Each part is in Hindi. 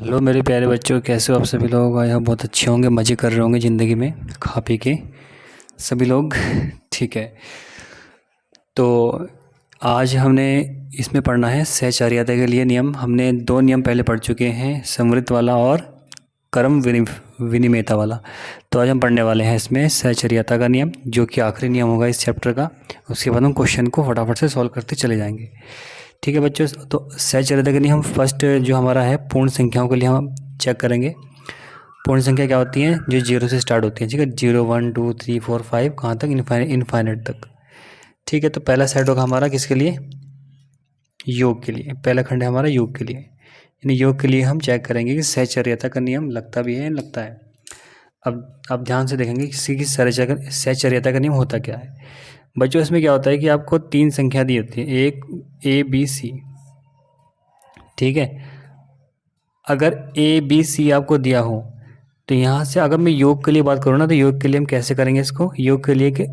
हेलो मेरे प्यारे बच्चों, कैसे हो आप सभी लोग। यहाँ बहुत अच्छे होंगे, मज़े कर रहे होंगे ज़िंदगी में खा पी के सभी लोग। ठीक है, तो आज हमने इसमें पढ़ना है सहचार्यता के लिए नियम। हमने दो नियम पहले पढ़ चुके हैं, समृद्ध वाला और कर्म विनिमेयता वाला। तो आज हम पढ़ने वाले हैं इसमें सहचर्यता का नियम, जो कि आखिरी नियम होगा इस चैप्टर का। उसके बाद हम क्वेश्चन को फटाफट से सॉल्व करते चले जाएंगे। ठीक है बच्चों, तो सहचर्यता के लिए हम फर्स्ट जो हमारा है पूर्ण संख्याओं के लिए हम चेक करेंगे। पूर्ण संख्या क्या होती हैं? जो जीरो से स्टार्ट होती हैं। ठीक है, 0 1 2 3 4 5 कहाँ तक? इनफाइनाइट तक। ठीक है, तो पहला सेट होगा हमारा किसके लिए? योग के लिए। पहला खंड है हमारा योग के लिए, यानी योग के लिए हम चेक करेंगे कि सहचर्यता का नियम लगता भी है या लगता है। अब आप ध्यान से देखेंगे किसी की सहचर्यता का नियम होता क्या है। बच्चों इसमें क्या होता है कि आपको तीन संख्या दी होती है, एक ए बी सी। ठीक है, अगर ए बी सी आपको दिया हो तो यहाँ से अगर मैं योग के लिए बात करूँ ना, तो योग के लिए हम कैसे करेंगे इसको? योग के लिए कि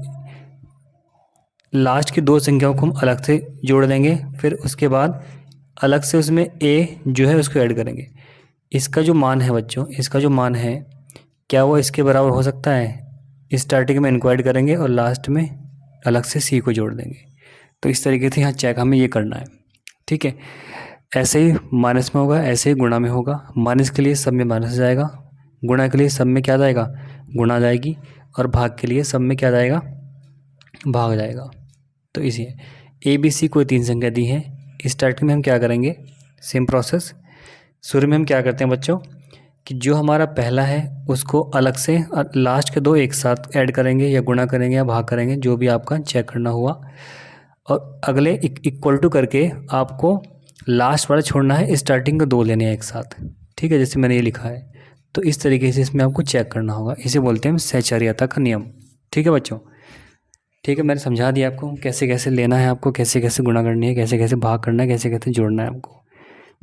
लास्ट की दो संख्याओं को हम अलग से जोड़ देंगे, फिर उसके बाद अलग से उसमें ए जो है उसको ऐड करेंगे। इसका जो मान है बच्चों, इसका जो मान है, क्या वो इसके बराबर हो सकता है? स्टार्टिंग में इनको ऐड करेंगे और लास्ट में अलग से सी को जोड़ देंगे। तो इस तरीके से यहाँ चेक हमें ये करना है। ठीक है, ऐसे ही माइनस में होगा, ऐसे ही गुणा में होगा। माइनस के लिए सब में माइनस जाएगा, गुणा के लिए सब में क्या जाएगा? गुणा जाएगी, और भाग के लिए सब में क्या जाएगा? भाग जाएगा। तो इसी ए बी सी कोई तीन संख्या दी है। स्टार्टिंग में हम क्या करेंगे? Same process. शुरू में हम क्या करते हैं बच्चों कि जो हमारा पहला है उसको अलग से और लास्ट के दो एक साथ ऐड करेंगे, या गुणा करेंगे या भाग करेंगे, जो भी आपका चेक करना हुआ। और अगले इक्वल टू करके आपको लास्ट वाला छोड़ना है, स्टार्टिंग के दो लेने हैं एक साथ। ठीक है, जैसे मैंने ये लिखा है। तो इस तरीके से इसमें आपको चेक करना होगा। इसे बोलते हैं सहचर्यता का नियम। ठीक है बच्चों, ठीक है, मैंने समझा दिया आपको कैसे कैसे लेना है, आपको कैसे कैसे गुणा करनी है, कैसे कैसे भाग करना है, कैसे कैसे जोड़ना है आपको।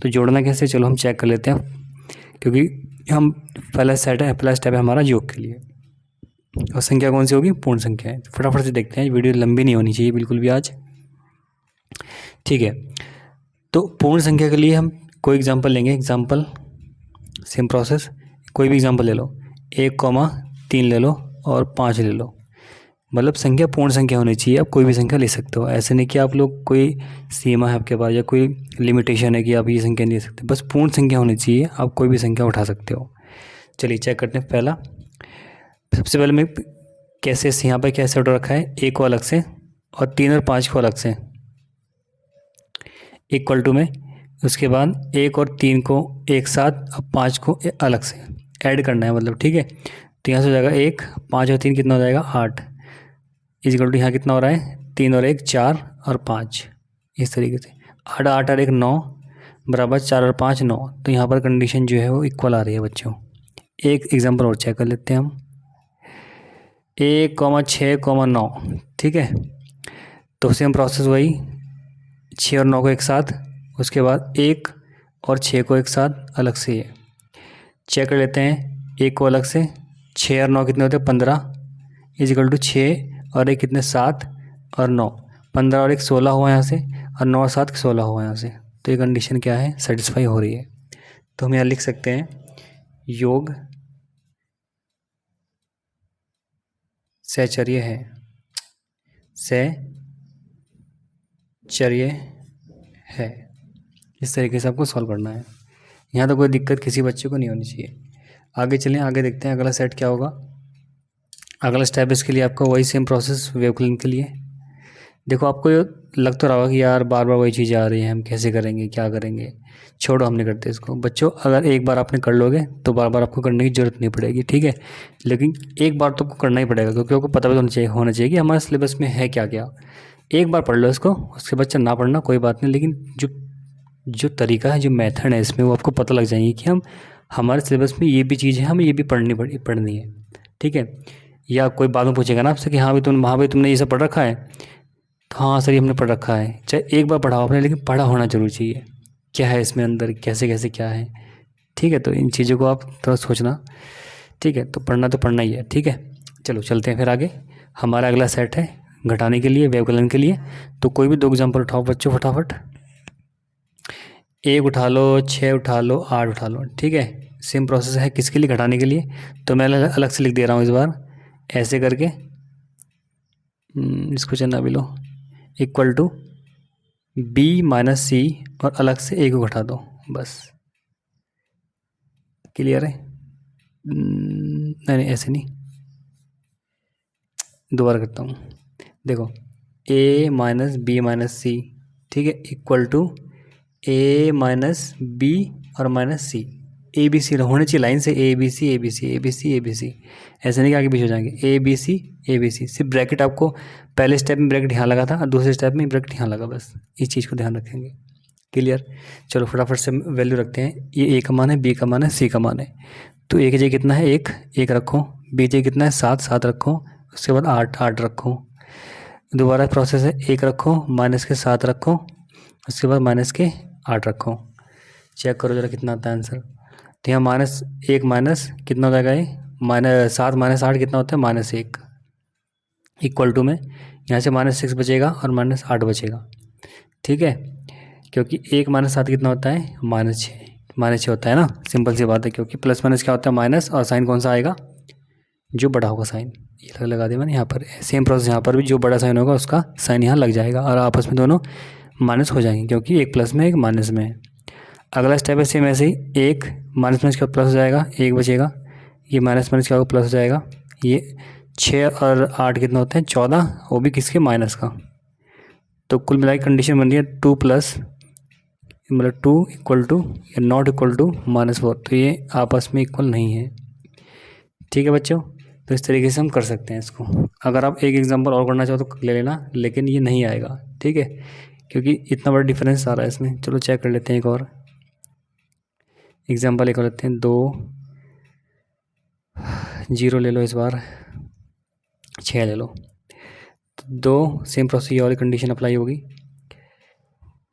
तो जोड़ना कैसे, चलो हम चेक कर लेते हैं, क्योंकि हम पहला स्टेप है हमारा योग के लिए। और संख्या कौन सी होगी? पूर्ण संख्या है। फटाफट से देखते हैं, वीडियो लंबी नहीं होनी चाहिए बिल्कुल भी आज। ठीक है, तो पूर्ण संख्या के लिए हम कोई एग्जांपल लेंगे। एग्जांपल सेम प्रोसेस, कोई भी एग्जांपल ले लो। 1,3 ले लो और 5 ले लो। मतलब संख्या पूर्ण संख्या होनी चाहिए। आप कोई भी संख्या ले सकते हो, ऐसे नहीं कि आप लोग कोई सीमा है आपके पास या कोई लिमिटेशन है कि आप ये संख्या नहीं ले सकते। बस पूर्ण संख्या होनी चाहिए, आप कोई भी संख्या उठा सकते हो। चलिए चेक करते हैं। पहला, सबसे पहले मैं कैसे यहाँ पर कैसे ऑर्डर रखा है? एक को अलग से और 3 और 5 को अलग से इक्वल टू में। उसके बाद 1 और 3 को एक साथ, अब 5 को अलग से ऐड करना है, मतलब। ठीक है, तो यहाँ से हो जाएगा 1, 5 और 3 कितना हो जाएगा? 8। इक्वल टू यहाँ कितना हो रहा है? 3 और 1 4 और 5। इस तरीके से 8 8 और 1 9 बराबर 4 और 5 9। तो यहाँ पर कंडीशन जो है वो इक्वल आ रही है बच्चों। एक एग्जांपल और चेक कर लेते हैं हम। 1,6,9। ठीक है, तो सेम प्रोसेस वही, 6 और 9 को एक साथ, उसके बाद 1 और 6 को एक साथ अलग से। ये चेक कर लेते हैं। 1 को अलग से, 6 और 9 कितने होते हैं? 15 इक्वल टू 6 और 1 कितने? 7 और 9। 15 और 1 16 हुआ यहाँ से, और 9 और 7 16 हुआ यहाँ से। तो ये कंडीशन क्या है? सेटिस्फाई हो रही है। तो हम यहाँ लिख सकते हैं योग सहचर्य है, सहचर्य है। इस तरीके से आपको सॉल्व करना है। यहाँ तो कोई दिक्कत किसी बच्चे को नहीं होनी चाहिए। आगे चलें, आगे देखते हैं अगला सेट क्या होगा। अगला स्टेप इसके लिए आपका वही सेम प्रोसेस व्यवकलन के लिए। देखो आपको ये लग तो रहा होगा कि यार बार बार वही चीज़ें आ रही हैं, हम कैसे करेंगे, क्या करेंगे। छोड़ो, हम नहीं करते इसको। बच्चों अगर एक बार आपने कर लोगे तो बार बार आपको करने की ज़रूरत नहीं पड़ेगी। ठीक है, लेकिन एक बार तो आपको करना ही पड़ेगा, क्योंकि आपको पता भी होना चाहिए कि हमारे सिलेबस में है क्या क्या। एक बार पढ़ लो इसको, उसके बाद ना पढ़ना कोई बात नहीं, लेकिन जो जो तरीका है, जो मेथड है इसमें, वो आपको पता लग जाएंगी कि हमारे सिलेबस में ये भी चीज़ है, हमें ये भी पढ़नी है। ठीक है, या कोई बाद में पूछेगा ना आपसे कि हाँ भाई तुमने ये सब पढ़ रखा है, तो हाँ सर ये हमने पढ़ रखा है। चाहे एक बार पढ़ा आपने, लेकिन पढ़ा होना जरूर चाहिए, क्या है इसमें अंदर, कैसे कैसे क्या है। ठीक है, तो इन चीज़ों को आप थोड़ा सोचना। ठीक है, तो पढ़ना तो पढ़ना ही है। ठीक है, चलो चलते हैं फिर आगे। हमारा अगला सेट है घटाने के लिए, व्यवकलन के लिए। तो कोई भी दो एग्जाम्पल उठाओ बच्चों फटाफट। एक उठा लो, 6 उठा लो, 8 उठा लो, ठीक है। सेम प्रोसेस है किसके लिए, घटाने के लिए। तो मैं अलग से लिख दे रहा हूँ इस बार ऐसे करके। इसको चलना भी लो, इक्वल टू बी माइनस सी, और अलग से ए को घटा दो, बस। क्लियर है। नहीं नहीं, ऐसे नहीं, दोबारा करता हूँ। देखो, A minus B minus C, ठीक है, equal to A minus B और minus C. A B C होने चाहिए लाइन से, A B C A B C A B C A B C, ऐसे नहीं कि आगे पीछे हो जाएंगे। ए बी सी ए बी सी, सिर्फ ब्रैकेट आपको पहले स्टेप में ब्रैकेट यहाँ लगा था और दूसरे स्टेप में ब्रैकेट यहाँ लगा, बस इस चीज़ को ध्यान रखेंगे। क्लियर। चलो फटाफट से वैल्यू रखते हैं। ये ए का मान है, बी का मान है, सी का मान है। तो ए की जगह कितना है, एक, एक रखो। बी की जगह कितना है, 7, 7 रखो। उसके बाद 8, 8 रखो। दोबारा प्रोसेस है, एक रखो, माइनस के 7 रखो, उसके बाद माइनस के 8 रखो। चेक करो जरा कितना आता है आंसर। तो यहाँ माइनस एक माइनस कितना हो जाएगा, ये -7 माइनस 8 कितना होता है, -1, इक्वल टू में यहाँ से -6 बचेगा और -8 बचेगा, ठीक है। क्योंकि 1 माइनस 7 कितना होता है, -6 होता है ना, सिंपल सी बात है। क्योंकि प्लस माइनस क्या होता है, माइनस, और साइन कौन सा आएगा, जो बड़ा होगा साइन। ये लगा दिया मैंने यहाँ पर। सेम प्रोसेस यहाँ पर भी, जो बड़ा साइन होगा उसका साइन यहाँ लग जाएगा और आपस में दोनों माइनस हो जाएंगे, क्योंकि एक प्लस में एक माइनस में है। अगला स्टेप है सेम ऐसे ही, एक माइनस माइनस का प्लस हो जाएगा, एक बचेगा। ये माइनस माइनस क्या होगा, प्लस हो जाएगा। ये 6 और 8 कितना होते हैं, 14, वो भी किसके, माइनस का। तो कुल मिला के कंडीशन बन रही है 2 प्लस, मतलब 2 इक्वल टू या नॉट इक्वल टू -4। तो ये आपस में इक्वल नहीं है, ठीक है बच्चों। तो इस तरीके से हम कर सकते हैं इसको। अगर आप एक एग्जांपल और करना चाहो तो ले लेना, लेकिन ये नहीं आएगा, ठीक है, क्योंकि इतना बड़ा डिफरेंस आ रहा है इसमें। चलो चेक कर लेते हैं एक और एग्जांपल, एक और लेते हैं। 2 0 ले लो इस बार, 6 ले लो। तो 2 सेम प्रोसेस, ये वाली कंडीशन अप्लाई होगी।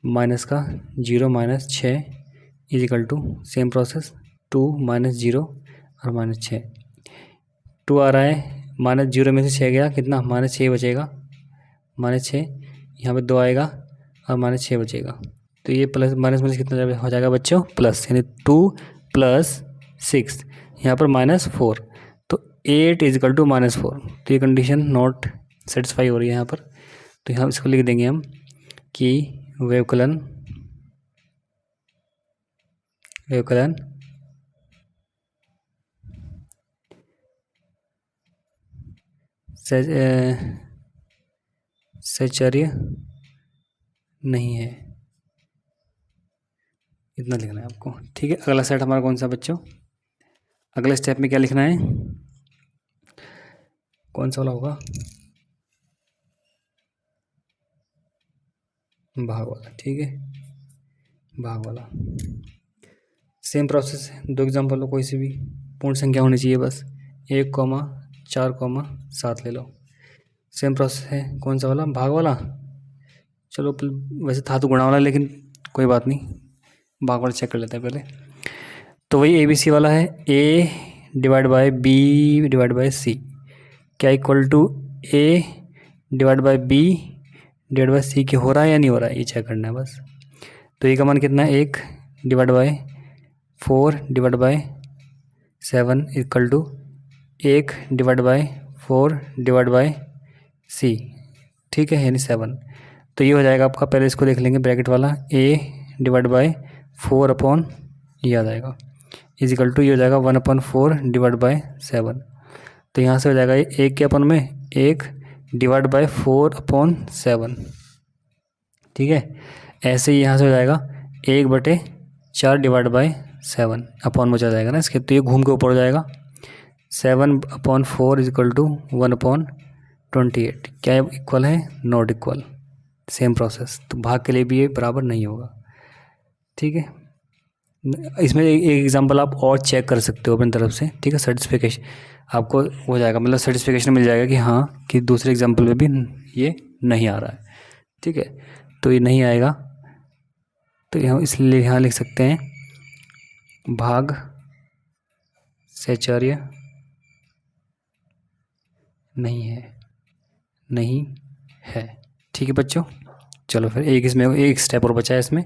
माइनस का 0 minus 6 is equal to same process 2 minus 0 और -6। 2 आ रहा है, -0 में से 6 गया, कितना, -6 बचेगा। -6 यहाँ पे 2 आएगा और -6 बचेगा। तो ये प्लस माइनस में से कितना हो जाएगा बच्चों, प्लस, यानी 2 + 6, यहाँ पर -4। तो 8 इज इक्वल टू -4। तो ये कंडीशन नॉट सेटिस्फाई हो रही है यहाँ पर। तो यहाँ इसको लिख देंगे हम कि व्यवकलन सचार्य नहीं है, इतना लिखना है आपको, ठीक है। अगला सेट हमारा कौन सा बच्चों, अगले स्टेप में क्या लिखना है, कौन सा वाला होगा, भाग वाला, ठीक है, भाग वाला। सेम प्रोसेस है, 2 एग्जाम्पल लो, कोई सी भी पूर्ण संख्या होनी चाहिए बस। 1, 4, 7 ले लो। सेम प्रोसेस है, कौन सा वाला, भाग वाला। चलो वैसे था तो गुणा वाला, लेकिन कोई बात नहीं, भाग वाला चेक कर लेते हैं पहले। तो वही ABC वाला है, A divide by B divide by C, क्या equal to A divide by B divide by C के हो रहा है या नहीं हो रहा है, ये चेक करना है बस। तो A का मान कितना है, 1 divide by 4 divide by 7 equal to 1 divide by 4 divide by C, ठीक है, यानी 7। तो ये हो जाएगा आपका, पहले इसको देख लेंगे ब्रैकेट वाला, A डिवाइड बाय 4 अपॉन, ये आ जाएगा, इजिकल टू ये हो जाएगा 1/4 डिवाइड बाय 7। तो यहाँ से हो जाएगा ये 1 के अपन में 1 डिवाइड बाय 4/7, ठीक है। ऐसे ही यहाँ से हो जाएगा 1/4 डिवाइड बाय 7 अपॉन में चला जाएगा ना इसके, तो ये घूम के ऊपर हो जाएगा 7/4 इजिकल टू 1/28। क्या इक्वल है, नॉट इक्वल। सेम प्रोसेस, तो भाग के लिए भी ये बराबर नहीं होगा, ठीक है। इसमें एक एग्जांपल आप और चेक कर सकते हो अपनी तरफ से, ठीक है, सर्टिफिकेशन आपको हो जाएगा, मतलब सर्टिफिकेशन मिल जाएगा कि हाँ, कि दूसरे एग्जांपल में भी ये नहीं आ रहा है, ठीक है। तो ये नहीं आएगा, तो यहाँ इसलिए यहाँ लिख सकते हैं भाग सहचर्य नहीं है, ठीक है बच्चों। चलो फिर एक इसमें एक स्टेप और बचा है इसमें,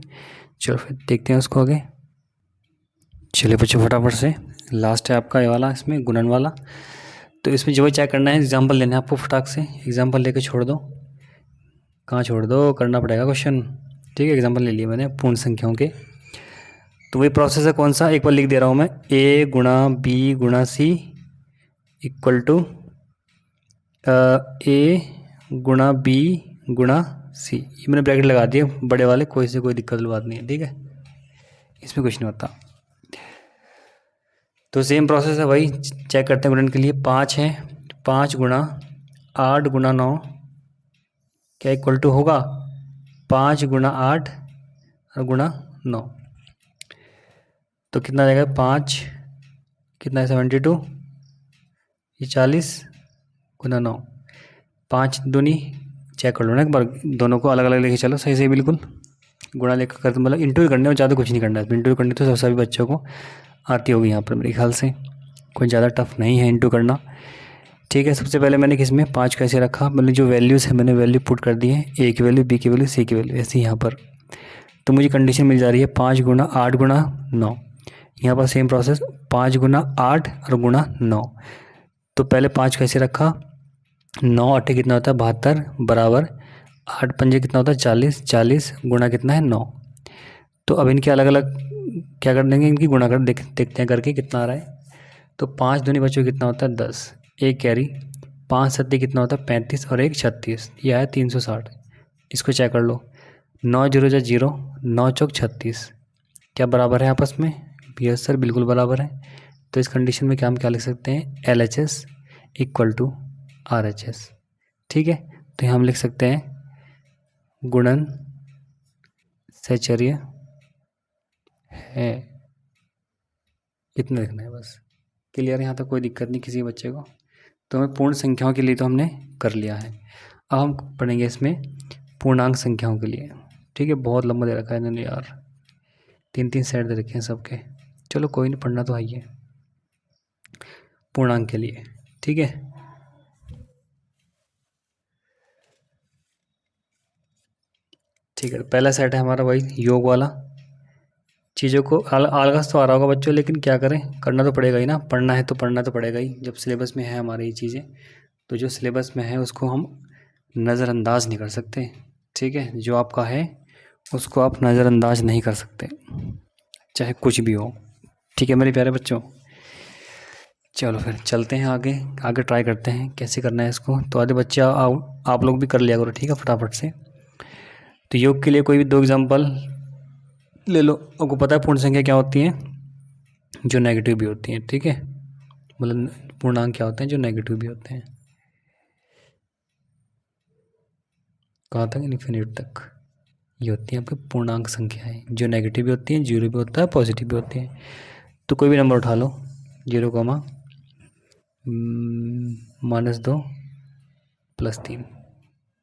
चलो फिर देखते हैं उसको आगे। चलिए बच्चों फटाफट से लास्ट है आपका ये वाला, इसमें गुणन वाला। तो इसमें जो चेक करना है, एग्जाम्पल लेना है आपको, फटाक से एग्जाम्पल लेके छोड़ दो। कहाँ छोड़ दो, करना पड़ेगा क्वेश्चन। ठीक है, एग्जाम्पल ले लिया मैंने पूर्ण संख्याओं के। तो वही प्रोसेस है, कौन सा, एक बार लिख दे रहा हूँ मैं, ए गुणा बी गुणा सी इक्वल टू ए गुणा बी गुणा सी। ये मैंने ब्रैकेट लगा दिए बड़े वाले, कोई से कोई दिक्कत वाली बात नहीं है, ठीक है, इसमें कुछ नहीं होता। तो सेम प्रोसेस है भाई, चेक करते हैं गुणन के लिए। 5 है, 5 गुणा 8 गुणा 9 क्या इक्वल टू होगा 5 गुणा 8 और गुणा 9। तो कितना आ जाएगा 5 कितना है 72, ये 40 गुना 9, 5 दूनी, चेक कर लो ना एक बार, दोनों को अलग अलग लेके चलो सही से बिल्कुल। गुणा लेकर कर, मतलब इंटू ही करने और ज़्यादा कुछ नहीं करना है। इंटू करनी तो सभी बच्चों को आती होगी यहाँ पर मेरे ख्याल से, कोई ज़्यादा टफ नहीं है इंटू करना। ठीक है, सबसे पहले मैंने किस में 5 कैसे रखा, मतलब जो वैल्यूज़ है मैंने वैल्यू पुट कर दी है, ए की वैल्यू, बी की वैल्यू, सी की वैल्यू, ऐसे यहाँ पर। तो मुझे कंडीशन मिल जा रही है 5 गुणा 8 गुणा 9। यहाँ पर सेम प्रोसेस 5 गुणा 8 और गुणा 9। तो पहले 5 कैसे रखा, 9 8 कितना होता है 72 बराबर 8 पंजे कितना होता है 40, 40 गुणा कितना है 9। तो अब इनके अलग अलग क्या कर देंगे, इनकी गुणा कर देखते हैं करके कितना आ रहा है। तो 5 दूनी बच्चों कितना होता है 10, एक कैरी, 5 सत्ती कितना होता है 35 और एक 36, यह है 360। इसको चेक कर लो, 9 जीरो जा 0, 9 चौक 36, क्या बराबर है आपस में, यस सर बिल्कुल बराबर है। तो इस कंडीशन में क्या हम क्या लिख सकते हैं, LHS इक्वल टू RHS। ठीक है, तो यहाँ हम लिख सकते हैं गुणन सहचर्य है, इतना लिखना है बस। क्लियर, यहाँ तक कोई दिक्कत नहीं किसी बच्चे को। तो हमें पूर्ण संख्याओं के लिए तो हमने कर लिया है। अब हम पढ़ेंगे इसमें पूर्णांक संख्याओं के लिए। ठीक है, बहुत लंबा दे रखा है इन्होंने यार, 3-3 सेट दे रखे हैं सबके। चलो कोई नहीं, पढ़ना तो है ही है पूर्णांक के लिए। ठीक है, ठीक है, पहला सेट है हमारा वही योग वाला। चीज़ों को आलस तो आ रहा होगा बच्चों, लेकिन क्या करें, करना तो पड़ेगा ही ना, पढ़ना है तो पढ़ना तो पड़ेगा ही। जब सिलेबस में है हमारी ये चीज़ें, तो जो सिलेबस में है उसको हम नज़रअंदाज नहीं कर सकते। ठीक है, जो आपका है उसको आप नज़रअंदाज नहीं कर सकते, चाहे कुछ भी हो। ठीक है मेरे प्यारे बच्चों, चलो फिर चलते हैं आगे, आगे ट्राई करते हैं कैसे करना है इसको। तो आधे बच्चे आप लोग भी कर लिया करो, ठीक है, फटाफट से। तो योग के लिए कोई भी 2 एग्जाम्पल ले लो। आपको पता है पूर्ण संख्या क्या होती है, जो नेगेटिव भी होती हैं। ठीक है, मतलब पूर्णांक क्या होते हैं, जो नेगेटिव भी होते हैं। कहाँ तक, इन्फिनिट तक। ये होती हैं आपकी पूर्णांक संख्याएं, जो नेगेटिव भी होती हैं, जीरो भी होता है, पॉजिटिव भी होती हैं। तो कोई भी नंबर उठा लो, 0, -2 +3।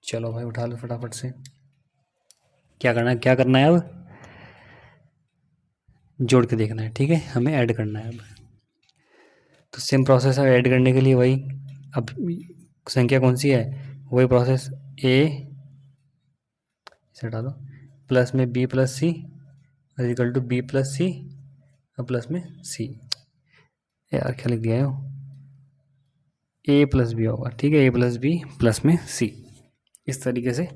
चलो भाई उठा लो फटाफट से। क्या करना है, क्या करना है अब, जोड़ के देखना है। ठीक है, हमें ऐड करना है अब। तो सेम प्रोसेस है ऐड करने के लिए, वही अब संख्या कौन सी है, वही प्रोसेस, ए इसे हटा दो, प्लस में B plus C equal to B plus C और प्लस में सी। यार क्या लिख दिया है, ए प्लस बी होगा। ठीक है, ए प्लस बी प्लस में सी, इस तरीके से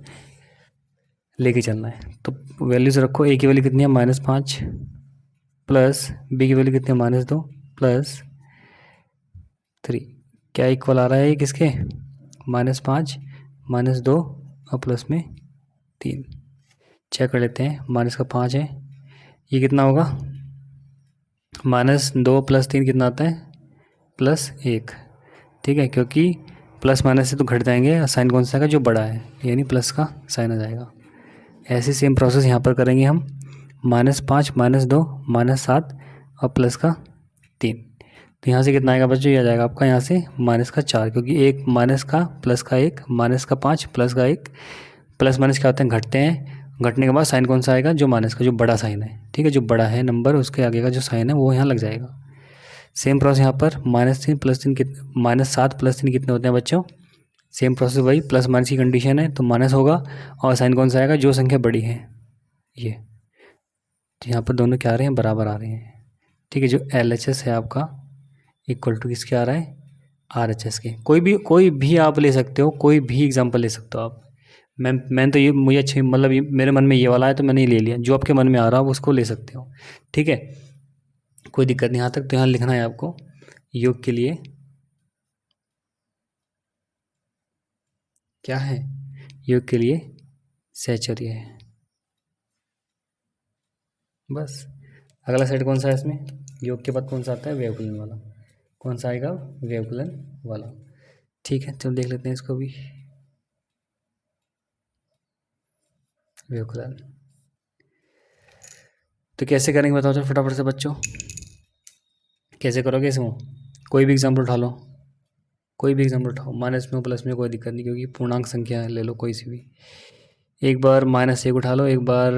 लेके चलना है। तो वैल्यूज रखो, ए की वैल्यू कितनी है -5 प्लस बी की वैल्यू कितनी है -2 प्लस 3, क्या इक्वल आ रहा है ये किसके, -5 -2 और प्लस में 3। चेक कर लेते हैं, माइनस का 5 है, ये कितना होगा, -2 + 3 कितना आता है +1। ठीक है, क्योंकि प्लस माइनस से तो घट जाएंगे, साइन कौन सा आएगा, जो बड़ा है, यानी प्लस का साइन आ जाएगा। ऐसे सेम प्रोसेस यहाँ पर करेंगे हम, -5 -2 -7 और प्लस का 3। तो यहाँ से कितना आएगा बच्चों, ये आ जाएगा आपका यहाँ से -4, क्योंकि एक माइनस का प्लस का 1 -5 प्लस का 1, प्लस माइनस क्या होते हैं, घटते हैं। घटने के बाद साइन कौन सा आएगा, जो माइनस का, जो बड़ा साइन है। ठीक है, जो बड़ा है नंबर, उसके आगे का जो साइन है वो यहाँ लग जाएगा। सेम प्रोसेस यहाँ पर -3 + 3 -7 + 3 कितने होते हैं बच्चों, सेम प्रोसेस वही, प्लस माइनस की कंडीशन है तो माइनस होगा, और साइन कौन सा आएगा, जो संख्या बड़ी है ये। तो यहाँ पर दोनों क्या आ रहे हैं, बराबर आ रहे हैं। ठीक है, जो LHS है आपका इक्वल टू किसके आ रहा है, RHS के। कोई भी आप ले सकते हो, कोई भी एग्जांपल ले सकते हो आप। मैं तो ये मुझे अच्छी मतलब ये मेरे मन में ये वाला है तो मैंने ये ले लिया। जो आपके मन में आ रहा हो उसको ले सकते हो। ठीक है, कोई दिक्कत नहीं। यहाँ तक तो यहाँ लिखना है आपको, योग के लिए क्या है, योग के लिए सहचर्य है। बस अगला सेट कौन सा है इसमें, योग के बाद कौन सा आता है, व्यवकलन वाला। कौन सा आएगा, व्यवकलन वाला। ठीक है, चलो देख लेते हैं इसको भी। व्यवकलन तो कैसे करेंगे बताओ तो फटाफट से बच्चों, कैसे करोगे इसमें। कोई भी एग्जाम्पल उठा लो, कोई भी एग्जाम्पल उठाओ, माइनस में प्लस में कोई दिक्कत नहीं, क्योंकि पूर्णांक संख्या ले लो कोई सी भी। एक बार -1 उठा लो, एक बार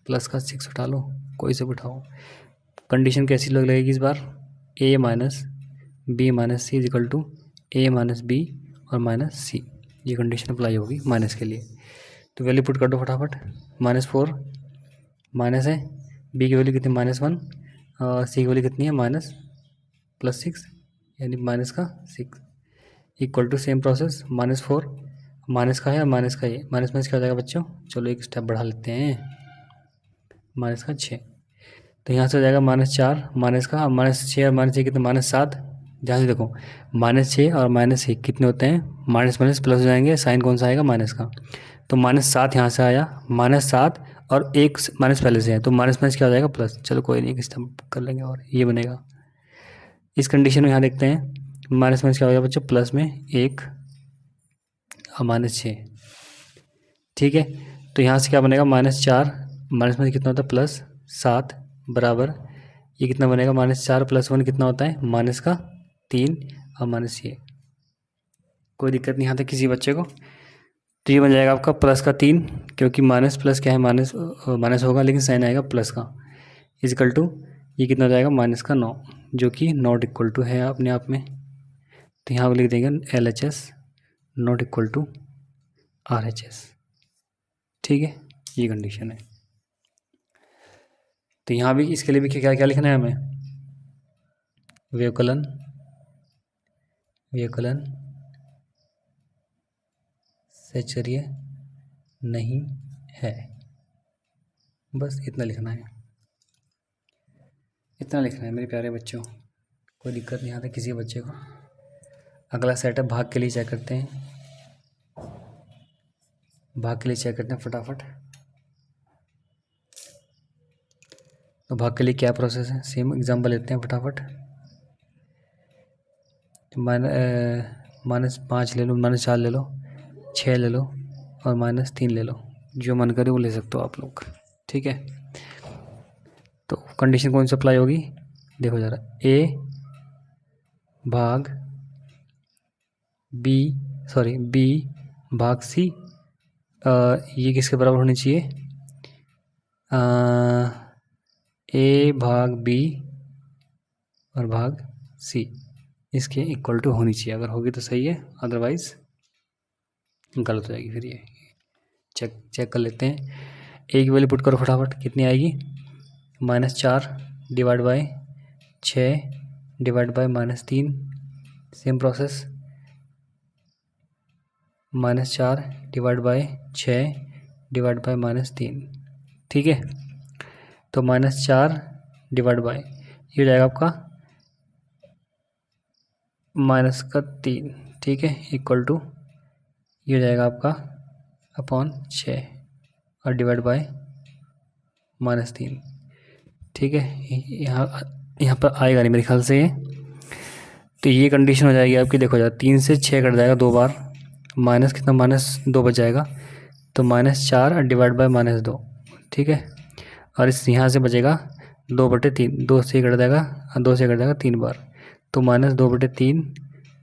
+6 उठा लो, कोई से भी उठाओ। कंडीशन कैसी लगेगी इस बार, a minus B minus c equal to a minus B और माइनस सी। ये कंडीशन अप्लाई होगी माइनस के लिए। तो वैल्यू पुट कर दो फटाफट। -4 माइनस है, बी की वैल्यू कितनी -1, सी की वैल्यू कितनी है +6 यानी -6 equal to same process -4 minus का है और माइनस का ये माइनस माइनस क्या हो जाएगा बच्चों। चलो एक स्टेप बढ़ा लेते हैं, -6। तो यहाँ से हो जाएगा -4 माइनस का, -6 और -6 कितने, -7। ध्यान से देखो, -6 और -1 कितने होते हैं, माइनस माइनस प्लस हो जाएंगे, साइन कौन सा आएगा, माइनस का। तो -7 यहाँ से आया, -7 और एक माइनस पहले से है, तो माइनस माइनस क्या हो जाएगा, प्लस। चलो कोई नहीं, एक स्टेप कर लेंगे और ये बनेगा। इस कंडीशन में यहाँ देखते हैं, माइनस माइनस क्या हो जाएगा बच्चों, प्लस में 1 और -6। ठीक है, तो यहाँ से क्या बनेगा, -4 माइनस में कितना होता है, +7 बराबर ये कितना बनेगा, -4 + 1 कितना होता है, -3 और माइनस ये। कोई दिक्कत नहीं यहाँ तक किसी बच्चे को। तो ये बन जाएगा आपका +3, क्योंकि माइनस प्लस क्या है, माइनस माइनस होगा लेकिन साइन आएगा प्लस का, इजिकल टू ये कितना हो जाएगा, -9, जो कि नॉट इक्वल टू है अपने आप में। तो यहाँ लिख देंगे LHS not equal to RHS। ठीक है, ये कंडीशन है। तो यहाँ भी इसके लिए भी क्या क्या लिखना है हमें, व्यवकलन सहचर्य नहीं है। बस इतना लिखना है, इतना लिखना है मेरे प्यारे बच्चों। कोई दिक्कत नहीं आता किसी बच्चे को। अगला सेट है भाग के लिए, चेक करते हैं। भाग के लिए चेक करते हैं फटाफट। तो भाग के लिए क्या प्रोसेस है, सेम एग्जांपल लेते हैं फटाफट। -5 ले लो, -4 ले लो, 6 ले लो और -3 ले लो, जो मन करे वो ले सकते हो आप लोग। ठीक है, तो कंडीशन कौन सी अप्लाई होगी, देखो ज़रा, A भाग B भाग C, ये किसके बराबर होनी चाहिए, A भाग B और भाग C इसके इक्वल टू होनी चाहिए। अगर होगी तो सही है, अदरवाइज गलत हो जाएगी। फिर ये चेक कर लेते हैं। A की वैल्यू पुट करो फटाफट, कितनी आएगी, -4 divide bye 6 divide by -3, same process, -4 divide bye 6 divide by -3। ठीक है, तो -4 डिवाइड बाय ये हो जाएगा आपका -3। ठीक है, इक्वल टू ये हो जाएगा आपका अपॉन 6 और डिवाइड बाय -3। ठीक है, यहाँ पर आएगा नहीं मेरे ख्याल से ये। तो ये कंडीशन हो जाएगी आपकी, देखो यार 3 से 6 कट जाएगा 2 बार, माइनस कितना, -2 बच जाएगा, तो -4 और डिवाइड बाय -2। ठीक है, और इस यहाँ से बचेगा 2/3, 2 से कट जाएगा और 2 से कट जाएगा 3 बार, तो -2/3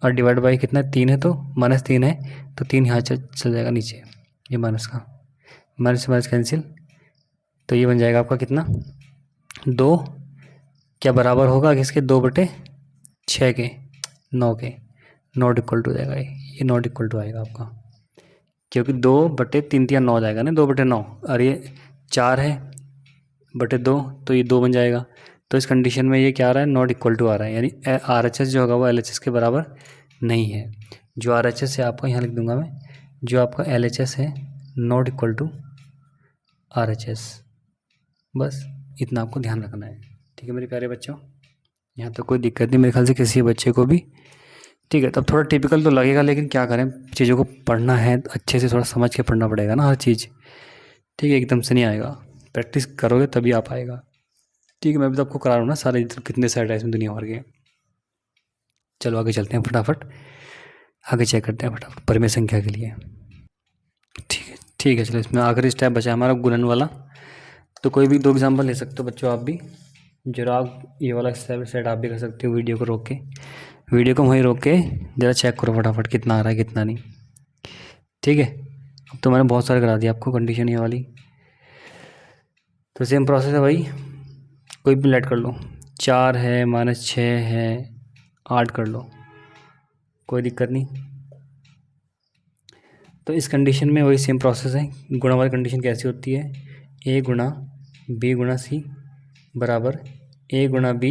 और डिवाइड बाई कितना, 3 है तो -3 है, तो 3 यहाँ चल जाएगा नीचे, ये माइनस का, माइनस से माइनस कैंसिल। तो ये बन जाएगा आपका कितना, 2 क्या बराबर होगा किसके, 2/6 के, 9 के, नॉट इक्वल टू जाएगा ये नॉट इक्वल टू आएगा आपका, क्योंकि 2/3 9 जाएगा ना, 2/9 और ये 4 है, बटे 2, तो ये 2 बन जाएगा। तो इस कंडीशन में ये क्या आ रहा है, नॉट इक्वल टू आ रहा है, यानी RHS जो होगा वो LHS के बराबर नहीं है। जो RHS है आपका यहाँ लिख दूंगा मैं, जो आपका LHS है नॉट इक्वल टू RHS। बस इतना आपको ध्यान रखना है। ठीक है मेरे प्यारे बच्चों, यहाँ तो कोई दिक्कत नहीं मेरे ख्याल से किसी बच्चे को भी। ठीक है, तब थोड़ा टिपिकल तो लगेगा, लेकिन क्या करें, चीज़ों को पढ़ना है अच्छे से, थोड़ा समझ के पढ़ना पड़ेगा ना हर चीज़। ठीक है, एकदम से नहीं आएगा, प्रैक्टिस करोगे तभी आ पाएगा। ठीक है, मैं भी तो आपको करा रहा हूँ ना सारे, कितने साइड है इसमें दुनिया भर के। चलो आगे चलते हैं फटाफट, आगे चेक करते हैं फटाफट परिमेय संख्या के लिए। ठीक है चलो, इसमें आखिरी स्टेप बचा है हमारा गुणन वाला। तो कोई भी 2 एग्जाम्पल ले सकते हो बच्चों आप भी, जरा ये वाला सेट आप भी कर सकते हो, वीडियो को रोक के, वीडियो को वहीं रोक के ज़रा चेक करो फटाफट कितना आ रहा है कितना नहीं। ठीक है, अब तो मैंने बहुत सारे करा दिया आपको कंडीशन ये वाली। तो सेम प्रोसेस है भाई, कोई भी लेट कर लो, 4 है, -6 है, 8 कर लो, कोई दिक्कत नहीं। तो इस कंडीशन में वही सेम प्रोसेस है। गुणा वाली कंडीशन कैसी होती है, A गुणा B गुणा C बराबर A गुणा B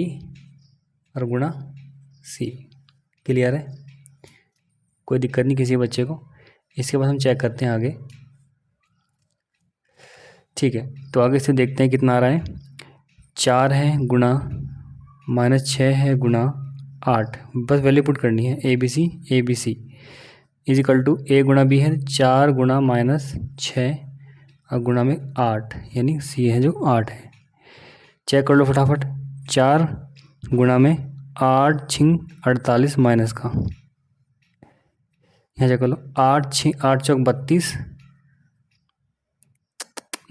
और गुणा C। क्लियर है, कोई दिक्कत नहीं किसी बच्चे को। इसके बाद हम चेक करते हैं आगे। ठीक है, तो आगे से देखते हैं कितना आ रहा है। 4 है गुणा -6 है गुणा 8, बस वैल्यू पुट करनी है, ABC is equal to A गुणा B है 4 गुणा -6 और गुणा में 8, यानी C है जो 8 है। चेक कर लो फटाफट, 4 गुणा में 8 छिंग 48 माइनस का, यहाँ चेक कर लो, 8 चौक 32,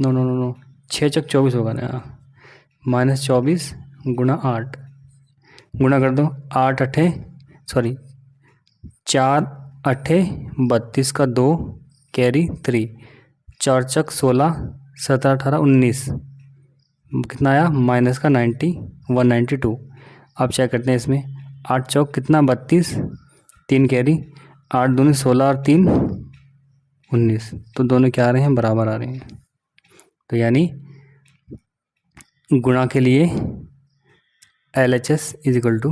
नो 6 चौक 24 होगा ना, -24 गुणा 8, गुणा कर दो, 4 8 32 का 2 कैरी 3, 4 चक 16, 17 18 19, कितना आया माइनस का 192। अब चेक करते हैं इसमें, 8 चौक कितना 32, 3 कैरी, 8 दूनी 16 और 3 19, तो दोनों क्या आ रहे हैं, बराबर आ रहे हैं। तो यानी गुणा के लिए LHS is equal to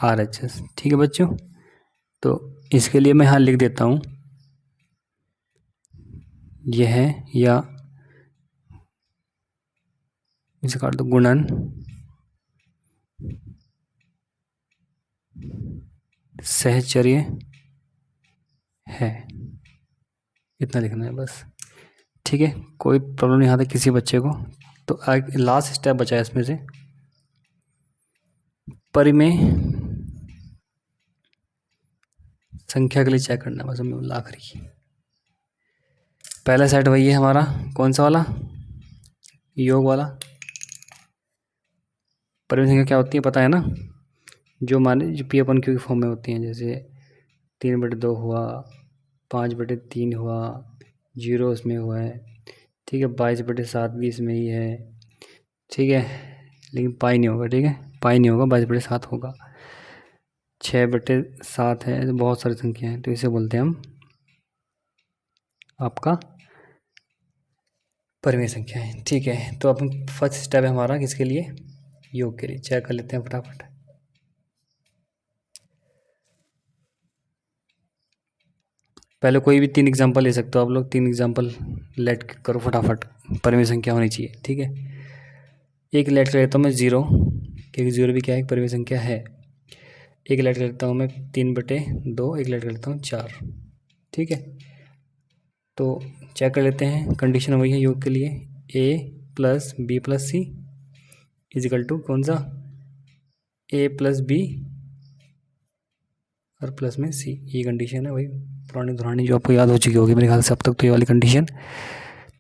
RHS। ठीक है बच्चों, तो इसके लिए मैं यहाँ लिख देता हूँ, यह है या इसे काट दो, गुणन सहचर्य है, इतना लिखना है बस। ठीक है, कोई प्रॉब्लम नहीं आता किसी बच्चे को। तो लास्ट स्टेप बचा है इसमें से, परिमेय संख्या के लिए चेक करना है बस हमें, आखिरी पहला सेट वही है हमारा, कौन सा वाला, योग वाला। परिमेय संख्या क्या होती है पता है ना, जो माने जो P/Q के फॉर्म में होती हैं, जैसे 3/2 हुआ, 5/3 हुआ, 0 उसमें हुआ है। ठीक है, 22/7 भी इसमें ही है। ठीक है, लेकिन पाई नहीं होगा, ठीक है पाई नहीं होगा, 22/7 होगा, 6/7 है, तो बहुत सारी संख्या हैं, तो इसे बोलते हैं हम आपका परिमेय संख्या है। ठीक है, तो अब फर्स्ट स्टेप है हमारा किसके लिए, योग के लिए। चेक कर लेते हैं फटाफट। पहले कोई भी 3 एग्जांपल ले सकते हो आप लोग, 3 एग्जांपल लेट करो फटाफट, परिमेय संख्या होनी चाहिए। ठीक है, एक लेट कर लेता हूँ मैं 0, क्योंकि 0 भी क्या है, परिमेय संख्या है। एक लेट कर लेता हूँ मैं 3/2, एक लेट कर लेता हूँ 4। ठीक है, तो चेक कर लेते हैं, कंडीशन वही है योग के लिए, A + B + C is equal to कौन सा, A + B और प्लस में C, ये कंडीशन है वही पुरानी जो आपको याद हो चुकी होगी मेरे ख्याल से अब तक, तो ये वाली कंडीशन।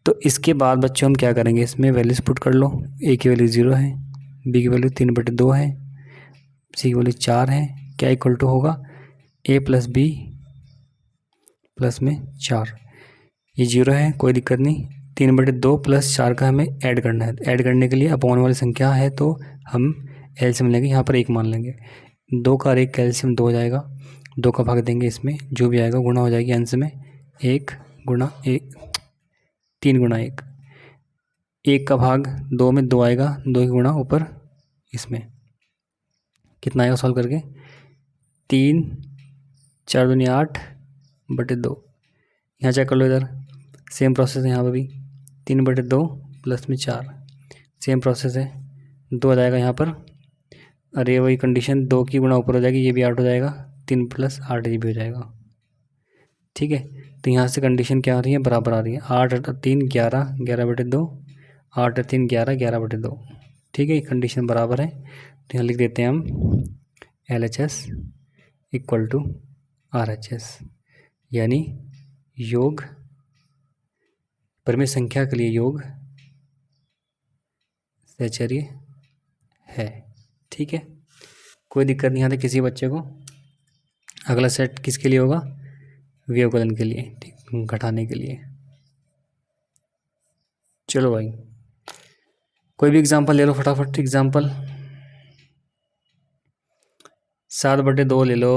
तो इसके बाद बच्चों हम क्या करेंगे, इसमें वैल्यूज पुट कर लो, A की वैल्यू 0 है, B की वैल्यू 3/2 है, C की वैल्यू 4 है, क्या इक्वल टू होगा, A + B प्लस में 4, ये 0 है, कोई दिक्कत नहीं। 3/2 + 4 का हमें ऐड करना है, ऐड करने के लिए अपॉन वाली संख्या है तो हम एलसीएम लेंगे, यहाँ पर 1 मान लेंगे, 2 का 1 कैल्शियम 2 हो जाएगा, 2 का भाग देंगे, इसमें जो भी आएगा गुणा हो जाएगी अंश में, 1 गुणा 1 3 गुणा 1, 1 का भाग 2 में 2 आएगा, 2 की गुणा ऊपर इसमें कितना आएगा सॉल्व करके 3 4 दूनी 8 बटे 2। यहाँ चेक कर लो, इधर सेम प्रोसेस है यहाँ पर भी 3 बटे 2 प्लस में 4 सेम प्रोसेस है। 2 आ जाएगा यहाँ पर, अरे वही कंडीशन 2 की गुणा ऊपर हो जाएगी, ये भी 8 हो जाएगा, 3 प्लस 8 ये भी हो जाएगा। ठीक है, तो यहाँ से कंडीशन क्या आ रही है, बराबर आ रही है। 8 3 11 11 बटे 2, 8 3 11 11 बटे 2। ठीक है, ये कंडीशन बराबर है, तो यहाँ लिख देते हैं हम LHS इक्वल टू RHS, यानी योग परिमेय संख्या के लिए योग सहचर्य है। ठीक है, कोई दिक्कत नहीं आती किसी बच्चे को। अगला सेट किसके लिए होगा, व्यवकलन के लिए, ठीक, घटाने के लिए। चलो भाई कोई भी एग्जांपल ले लो फटाफट। एग्जांपल 7 बटे 2 ले लो,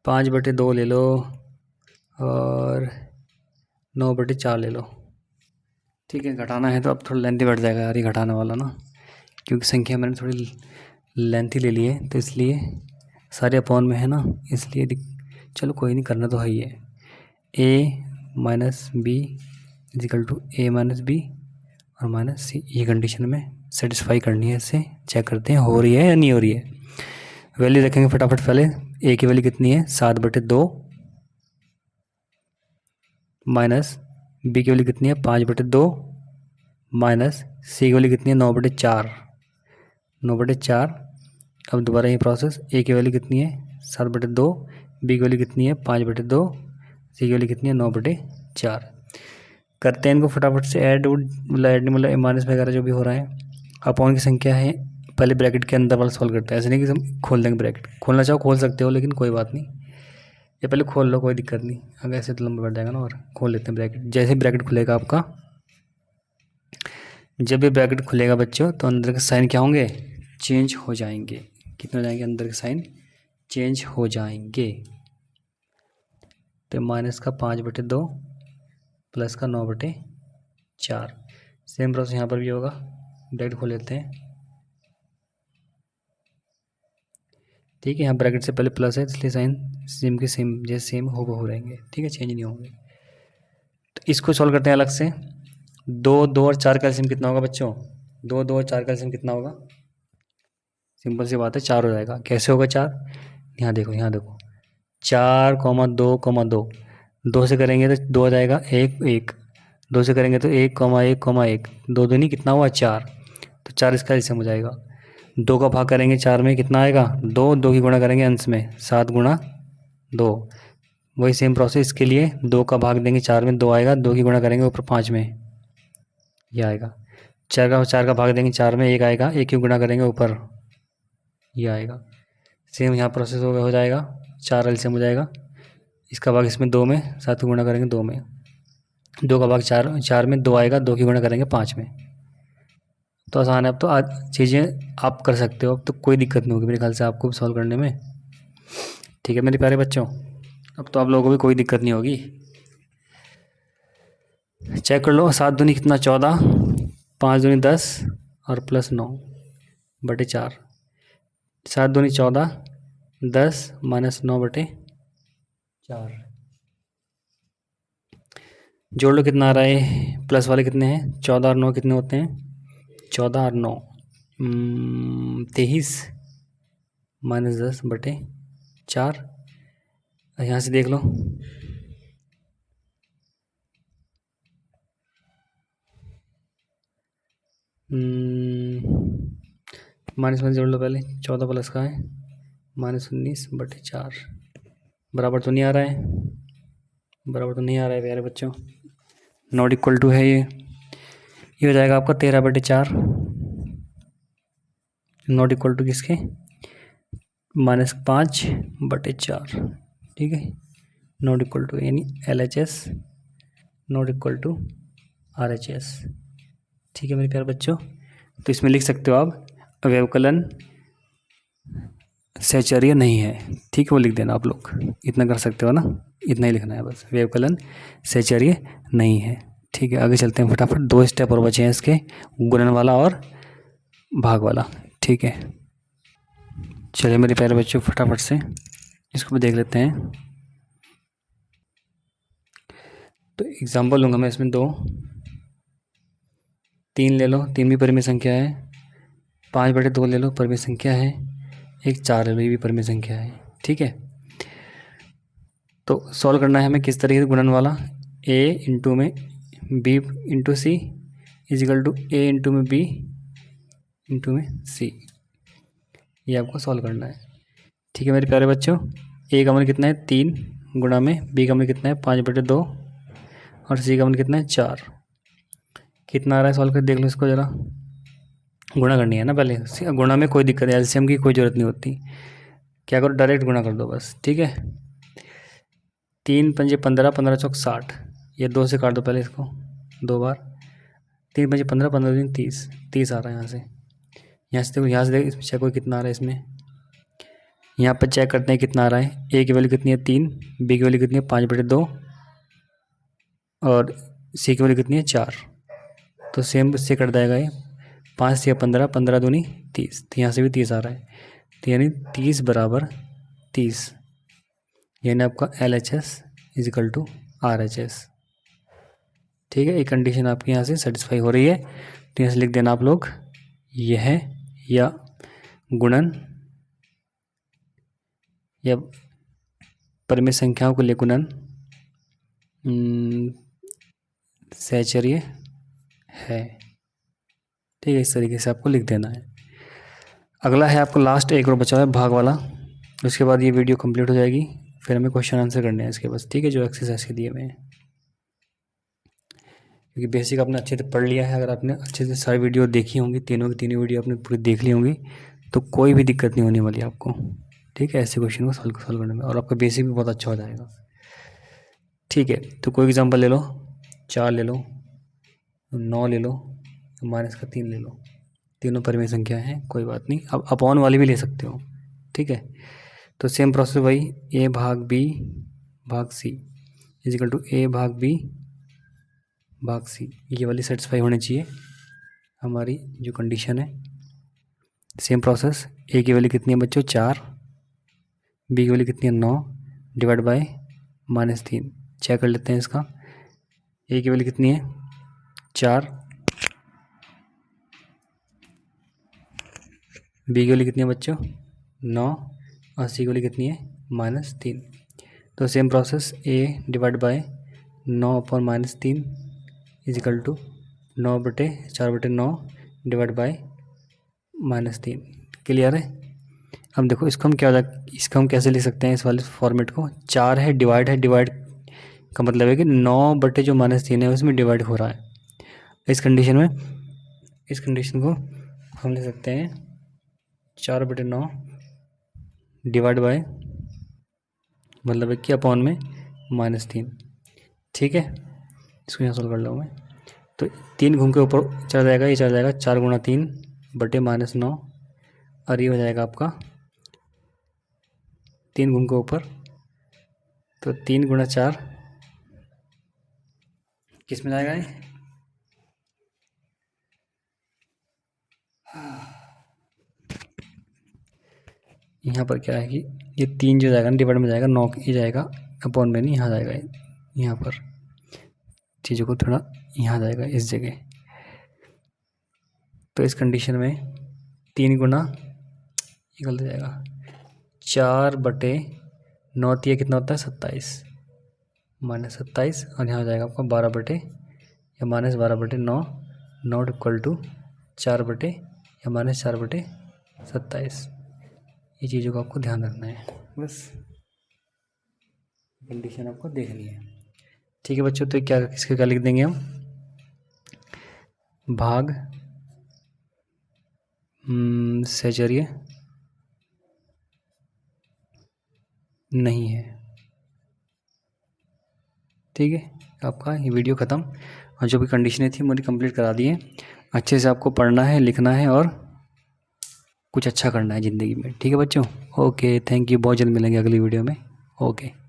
5 बटे 2 ले लो और 9 बटे 4 ले लो। ठीक है, घटाना है तो अब थोड़ा लेंथी बढ़ जाएगा यार ये घटाने वाला ना, क्योंकि संख्या मैंने थोड़ी लेंथी ले ली है, तो इसलिए सारे अपॉन में है ना, इसलिए चलो कोई नहीं, करना तो है ही है। a minus b equal to A minus B और माइनस सी, ये कंडीशन में सेटिस्फाई करनी है। इससे चेक करते हैं हो रही है या नहीं हो रही है। वैल्यू रखेंगे फटाफट। पहले a की वैल्यू कितनी है 7 बटे 2 माइनस बी की वैल्यू कितनी है 5 बटे 2 माइनस सी की वैल्यू कितनी है 9 बटे 4 9 बटे 4। अब दोबारा ये प्रोसेस, a की वैल्यू कितनी है 7 बटे 2, बी की वैल्यू कितनी है 5 बटे 2, सी की वैल्यू कितनी है 9 बटे 4। करते हैं इनको फटाफट से ऐड, मतलब माइनस वगैरह जो भी हो रहा है। अपॉन की संख्या है, पहले ब्रैकेट के अंदर वाला सॉल्व करते हैं, ऐसे नहीं कि हम खोल देंगे ब्रैकेट। खोलना चाहो खोल सकते हो, लेकिन कोई बात नहीं, ये पहले खोल लो, कोई दिक्कत नहीं, अगर ऐसे तो लंबा बढ़ जाएगा ना। और खोल लेते हैं ब्रैकेट। जैसे ब्रैकेट खुलेगा आपका, जब भी ब्रैकेट खुलेगा बच्चों, तो अंदर के साइन क्या होंगे, चेंज हो जाएंगे। कितने हो जाएंगे, अंदर के साइन चेंज हो जाएंगे। तो माइनस का 5 बटे 2 प्लस का 9 बटे 4। सेम प्रोसेस यहाँ पर भी होगा। ब्रैकेट खोल लेते हैं। ठीक है, यहाँ ब्रैकेट से पहले प्लस है, इसलिए साइन सेम के सेम जैसे सेम हो रहेंगे। ठीक है, चेंज नहीं होंगे। तो इसको सॉल्व करते हैं अलग से। 2 और 4 का एलसीएम कितना होगा बच्चों, 2 और 4 का एलसीएम कितना होगा, सिंपल सी बात है 4 हो जाएगा। कैसे होगा 4, यहाँ देखो 4 2 2, 2 से करेंगे तो 2 आ जाएगा, 1 1, 2 से करेंगे तो 1 1 1, 2 दूनी कितना हुआ 4, तो 4 इसका एलसीएम हो जाएगा। 2 का भाग करेंगे 4 में कितना आएगा 2, 2 की गुणा करेंगे अंश में 7 गुणा 2। वही सेम प्रोसेस इसके लिए, 2 का भाग देंगे 4 में 2 आएगा, 2 की गुणा करेंगे ऊपर 5 में ये आएगा। 4 का भाग देंगे 4 में 1 आएगा, 1 की गुणा करेंगे ऊपर ये आएगा। सेम यहाँ प्रोसेस हो जाएगा, 4 एलसीएम हो जाएगा। इसका भाग इसमें 2 में, 7 की गुणा करेंगे 2 में, 2 का भाग 4 में 2 आएगा, 2 की गुणा करेंगे 5 में। तो आसान है, अब तो आज चीज़ें आप कर सकते हो, अब तो कोई दिक्कत नहीं होगी मेरे ख्याल से आपको सॉल्व करने में। ठीक है मेरे प्यारे बच्चों, अब तो आप लोगों को भी कोई दिक्कत नहीं होगी। चेक कर लो, 7 दूनी कितना 14, 5 दूनी 10 और प्लस 9 बटे 4। 7 दूनी 14, 10 माइनस 9 बटे 4। जोड़ लो कितना आ रहा है, प्लस वाले कितने हैं 14 और 9 कितने होते हैं 14 और 9 23 माइनस 10 बटे 4। यहाँ से देख लो, माइनस में जोड़ लो पहले, 14 प्लस का है माइनस 19 बटे 4। बराबर तो नहीं आ रहा है, बराबर तो नहीं आ रहा है प्यारे बच्चों, नॉट इक्वल टू है ये हो जाएगा आपका 13 बटे 4। नॉट इक्वल टू किसके, माइनस 5 बटे 4। ठीक है, नॉट इक्वल टू यानी LHS not equal to RHS। ठीक है मेरे प्यारे बच्चों, तो इसमें लिख सकते हो आप व्यवकलन सहचर्य नहीं है। ठीक है, वो लिख देना आप लोग, इतना कर सकते हो ना, इतना ही लिखना है बस, व्यवकलन सहचर्य नहीं है। ठीक है, आगे चलते हैं फटाफट। 2 स्टेप और बचे हैं इसके, गुणन वाला और भाग वाला। ठीक है, चलिए मेरे प्यारे बच्चों फटाफट से इसको भी देख लेते हैं। तो एग्जाम्पल लूँगा मैं इसमें 2, 3 ले लो, 3 भी परिमेय संख्या है। 5/2 ले लो, परिमेय संख्या है। एक 4 ले लो, ये भी परिमेय संख्या है। ठीक है, तो सॉल्व करना है हमें किस तरीके से, गुणन वाला। a इंटू में b into c equal to a into में b इंटू में c, ये आपको सॉल्व करना है। ठीक है मेरे प्यारे बच्चों, a का मान कितना है 3 गुणा में b का मान कितना है 5/2 और c का मान कितना है 4। कितना आ रहा है सॉल्व कर देख लो इसको ज़रा। गुणा करनी है ना पहले, गुणा में कोई दिक्कत है, एलसीएम की कोई ज़रूरत नहीं होती। क्या करो, डायरेक्ट गुणा कर दो बस। ठीक है, 3 पंजे 15, 15 चौक 60, ये 2 से काट दो पहले इसको 2 बार। 3 पंजे 15, 15 दूनी 30, 30 आ रहा है यहाँ से। यहाँ से देखो, यहाँ से देखो इसमें चेक कोई कितना आ रहा है इसमें। यहाँ पर चेक करते हैं कितना आ रहा है। ए की वैल्यू कितनी है 3, बी की वैल्यू कितनी है 5/2 और सी की वैल्यू कितनी है 4। तो सेम से कट जाएगा ये, 5 से 15, 15 दूनी 30, तो यहाँ से भी 30 आ रहा है। तो यानी 30 बराबर 30, यानी आपका LHS इजिकल टू RHS। ठीक है, एक कंडीशन आपकी यहाँ से सेटिस्फाई हो रही है, तो यहाँ से लिख देना आप लोग यह है, या गुणन या परिमेय संख्याओं को ले गुणन सहचर्य है। ठीक है, इस तरीके से आपको लिख देना है। अगला है आपको लास्ट एक और बचा है भाग वाला, उसके बाद ये वीडियो कंप्लीट हो जाएगी। फिर हमें क्वेश्चन आंसर करने हैं इसके बस। ठीक है, जो एक्सरसाइज के दिए हुए हैं, क्योंकि बेसिक आपने अच्छे से पढ़ लिया है। अगर आपने अच्छे से सारी वीडियो देखी होंगी, तीनों की तीनों वीडियो आपने पूरी देख ली होंगी, तो कोई भी दिक्कत नहीं होने वाली आपको। ठीक है, ऐसे क्वेश्चन को सॉल्व करने में, और आपका बेसिक भी बहुत अच्छा हो जाएगा। ठीक है, तो कोई एग्जाम्पल ले लो, 4 ले लो, 9 ले लो, -3 ले लो। तीनों परिमेय संख्या हैं, कोई बात नहीं। अब अपॉन वाली भी ले सकते हो। ठीक है, तो सेम प्रोसेस वही, a भाग b भाग c इजिकल टू a भाग b भाग c, ये वाली सेटिस्फाई होनी चाहिए हमारी जो कंडीशन है। सेम प्रोसेस, a की वैल्यू कितनी है बच्चों 4, b की वैल्यू कितनी है 9 डिवाइड बाय -3। चेक कर लेते हैं इसका। a की वैल्यू कितनी है 4, b की वैल्यू कितनी है बच्चों 9 और c की वैल्यू कितनी है -3। तो same process, a divide by 9/-3 is equal to 9/4/9 divide by -3। Clear है। अब देखो इसको हम क्या हो जाए, इसको हम कैसे लिख सकते हैं इस वाले फॉर्मेट को। 4 है, डिवाइड है, डिवाइड का मतलब है कि 9 जो -3 है उसमें डिवाइड हो रहा है। इस कंडीशन में, इस कंडीशन को हम लिख सकते हैं 4/9 डिवाइड बाय, मतलब है कि अपॉन में -3। ठीक है, इसको यहाँ सोल्व कर लो मैं। तो 3 घूम के ऊपर चला जाएगा, ये चला जाएगा 4 × 3 बटे -9, और ये हो जाएगा आपका 3 घूम के ऊपर, तो 3 × 4 किस में जाएगा ये, यहाँ पर क्या है कि ये 3 जो जाएगा डिवाइड में जाएगा, 9 ये जाएगा अपॉन में नहीं, यहाँ जाएगा यहाँ पर चीज़ों को थोड़ा यहाँ जाएगा इस जगह। तो इस कंडीशन में 3 गुना ये गलत जाएगा 4/9, ये कितना होता है 27 -27, और यहाँ हो जाएगा आपका 12 या -12/9 नॉट इक्वल टू 4 या -4/27। ये चीज़ों को आपको ध्यान रखना है, बस कंडीशन आपको देखनी है। ठीक है बच्चों, तो क्या इसके क्या लिख देंगे हम, भाग सहचर्य नहीं है। ठीक है, आपका ये वीडियो ख़त्म, और जो भी कंडीशनें थी मुझे कंप्लीट करा दिए। अच्छे से आपको पढ़ना है, लिखना है और कुछ अच्छा करना है ज़िंदगी में। ठीक है बच्चों, ओके, थैंक यू। बहुत जल्द मिलेंगे अगली वीडियो में। ओके।